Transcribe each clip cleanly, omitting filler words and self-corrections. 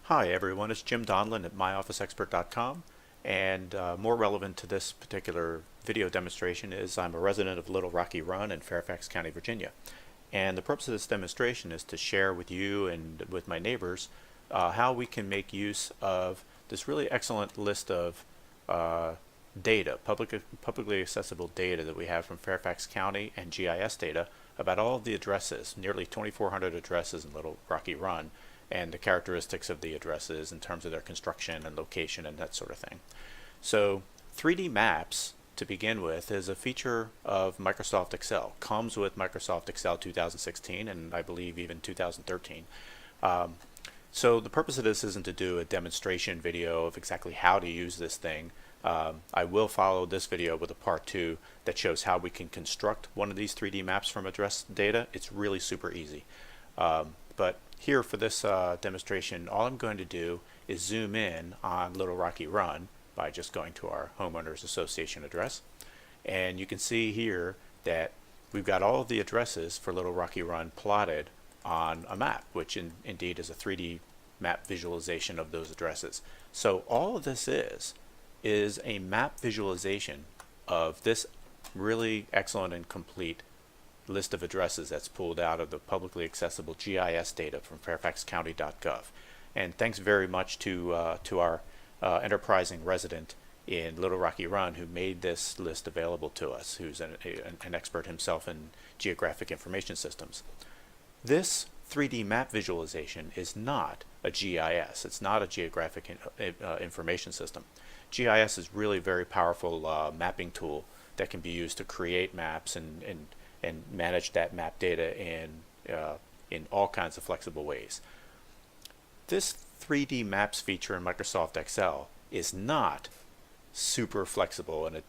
Hi everyone, it's Jim Donlin at My-Office-Expert.com, and more relevant to this particular video demonstration is I'm a resident of Little Rocky Run in Fairfax County, Virginia. And the purpose of this demonstration is to share with you and with my neighbors how we can make use of this really excellent list of data, publicly accessible data that we have from Fairfax County and GIS data about all of the addresses, nearly 2,400 addresses in Little Rocky Run, and the characteristics of the addresses in terms of their construction and location and that sort of thing. So 3D maps, to begin with, is a feature of Microsoft Excel. Comes with Microsoft Excel 2016 and I believe even 2013. So the purpose of this isn't to do a demonstration video of exactly how to use this thing. I will follow this video with a part 2 that shows how we can construct one of these 3D maps from address data. It's really super easy. But here for this demonstration, all I'm going to do is zoom in on Little Rocky Run by just going to our Homeowners Association address. And you can see here that we've got all of the addresses for Little Rocky Run plotted on a map, which indeed is a 3D map visualization of those addresses. So all of this is a map visualization of this really excellent and complete list of addresses that's pulled out of the publicly accessible GIS data from fairfaxcounty.gov. And thanks very much to our enterprising resident in Little Rocky Run who made this list available to us, who's an expert himself in geographic information systems. This 3D map visualization is not a GIS. It's not a geographic information system. GIS is really a very powerful mapping tool that can be used to create maps and manage that map data in all kinds of flexible ways. This 3D Maps feature in Microsoft Excel is not super flexible, and I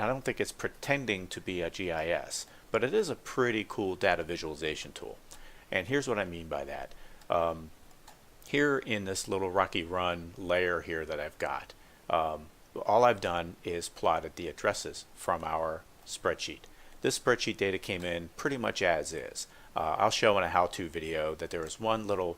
don't think it's pretending to be a GIS, but it is a pretty cool data visualization tool. And here's what I mean by that. Here in this Little Rocky Run layer here that I've got, all I've done is plotted the addresses from our spreadsheet. This spreadsheet data came in pretty much as is. I'll show in a how-to video that there was one little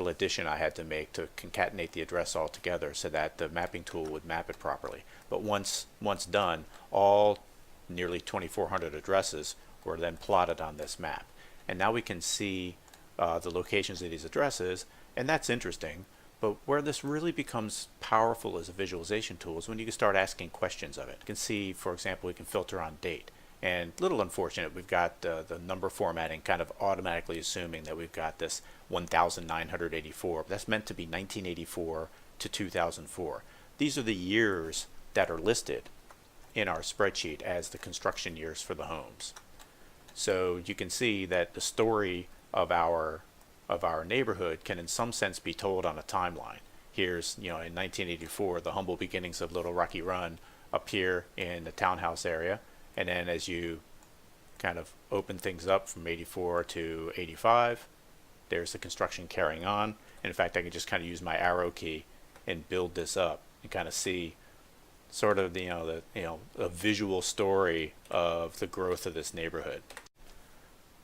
addition I had to make to concatenate the address all together so that the mapping tool would map it properly. But once done, all nearly 2,400 addresses were then plotted on this map. And now we can see the locations of these addresses, and that's interesting. But where this really becomes powerful as a visualization tool is when you can start asking questions of it. You can see, for example, we can filter on date. And a little unfortunate, we've got the number formatting kind of automatically assuming that we've got this 1984. That's meant to be 1984 to 2004. These are the years that are listed in our spreadsheet as the construction years for the homes. So you can see that the story of our neighborhood can in some sense be told on a timeline. Here's, in 1984, the humble beginnings of Little Rocky Run up here in the townhouse area. And then as you kind of open things up from 84 to 85, there's the construction carrying on. And in fact, I can just kind of use my arrow key and build this up and kind of see sort of a visual story of the growth of this neighborhood.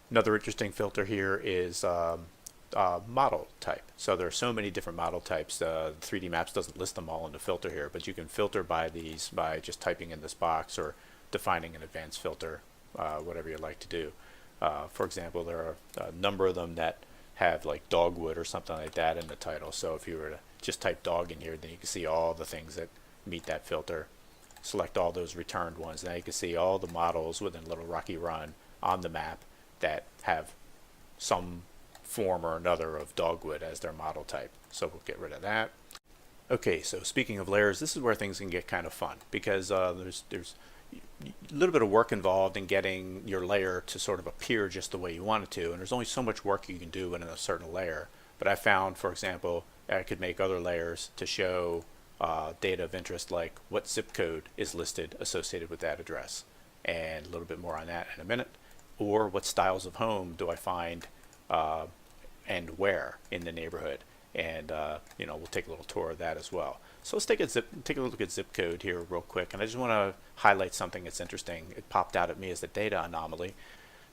Another interesting filter here is model type. So there are so many different model types. 3D Maps doesn't list them all in the filter here, but you can filter by these by just typing in this box or defining an advanced filter, whatever you'd like to do. For example, there are a number of them that have like dogwood or something like that in the title. So if you were to just type dog in here, then you can see all the things that meet that filter. Select all those returned ones. Now you can see all the models within Little Rocky Run on the map that have some form or another of dogwood as their model type. So we'll get rid of that. Okay, so speaking of layers, this is where things can get kind of fun because there's a little bit of work involved in getting your layer to sort of appear just the way you want it to, and there's only so much work you can do in a certain layer. But I found, for example, I could make other layers to show data of interest like what zip code is listed associated with that address, and a little bit more on that in a minute, or what styles of home do I find and where in the neighborhood. And we'll take a little tour of that as well. So let's take a look at zip code here real quick, and I just want to highlight something that's interesting. It popped out at me as the data anomaly.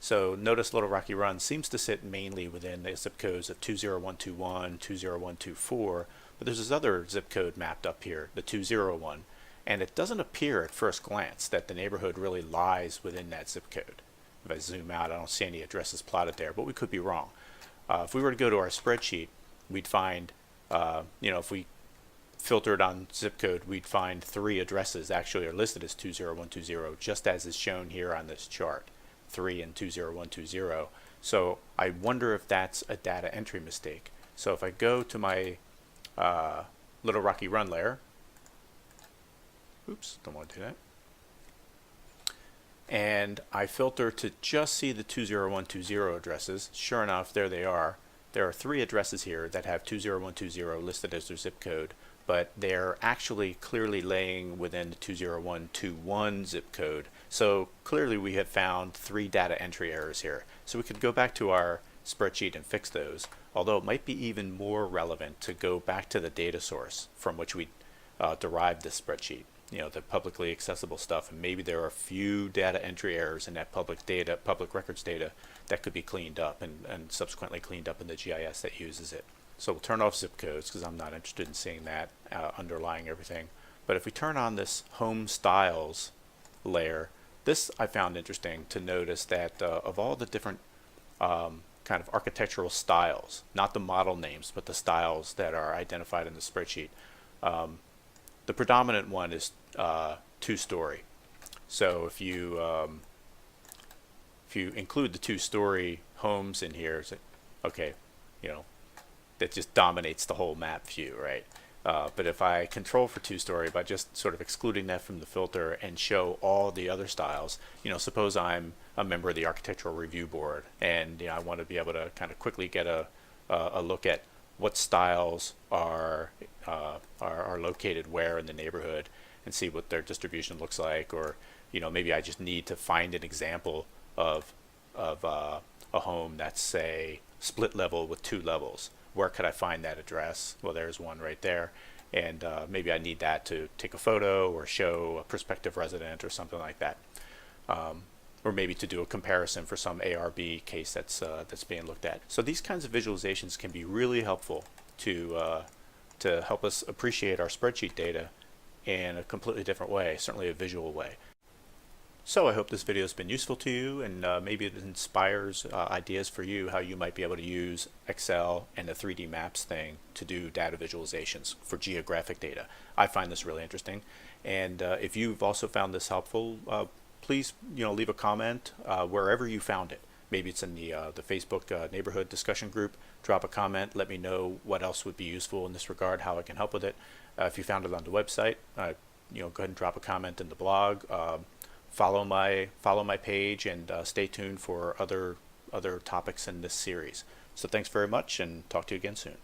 So notice Little Rocky Run seems to sit mainly within the zip codes of 20121, 20124, but there's this other zip code mapped up here, the 201, and it doesn't appear at first glance that the neighborhood really lies within that zip code. If I zoom out, I don't see any addresses plotted there, but we could be wrong. If we were to go to our spreadsheet, we'd find, if we filtered on zip code, we'd find 3 addresses actually are listed as 20120, just as is shown here on this chart, 3 and 20120. So I wonder if that's a data entry mistake. So if I go to my Little Rocky Run layer, oops, don't want to do that, and I filter to just see the 20120 addresses, sure enough, there they are. There are 3 addresses here that have 20120 listed as their zip code, but they're actually clearly laying within the 20121 zip code. So clearly we have found 3 data entry errors here. So we could go back to our spreadsheet and fix those, although it might be even more relevant to go back to the data source from which we derived this spreadsheet, the publicly accessible stuff, and maybe there are a few data entry errors in that public records data that could be cleaned up and subsequently cleaned up in the GIS that uses it. So we'll turn off zip codes because I'm not interested in seeing that underlying everything. But if we turn on this home styles layer, this I found interesting to notice that of all the different kind of architectural styles, not the model names, but the styles that are identified in the spreadsheet, the predominant one is 2-story. So if you include the 2-story homes in here, okay, that just dominates the whole map view, right? But if I control for 2-story by just sort of excluding that from the filter and show all the other styles, suppose I'm a member of the Architectural Review Board and I want to be able to kind of quickly get a look at what styles are located where in the neighborhood and see what their distribution looks like, or maybe I just need to find an example of a home that's, say, split level with 2 levels. Where could I find that address? Well, there's one right there, and maybe I need that to take a photo or show a prospective resident or something like that, or maybe to do a comparison for some ARB case that's being looked at. So these kinds of visualizations can be really helpful to help us appreciate our spreadsheet data in a completely different way, certainly a visual way. So I hope this video has been useful to you, and maybe it inspires ideas for you how you might be able to use Excel and the 3D maps thing to do data visualizations for geographic data. I find this really interesting, and if you've also found this helpful, please leave a comment wherever you found it. Maybe it's in the Facebook neighborhood discussion group. Drop a comment. Let me know what else would be useful in this regard, how I can help with it. If you found it on the website, go ahead and drop a comment in the blog. Follow my page and stay tuned for other topics in this series. So thanks very much, and talk to you again soon.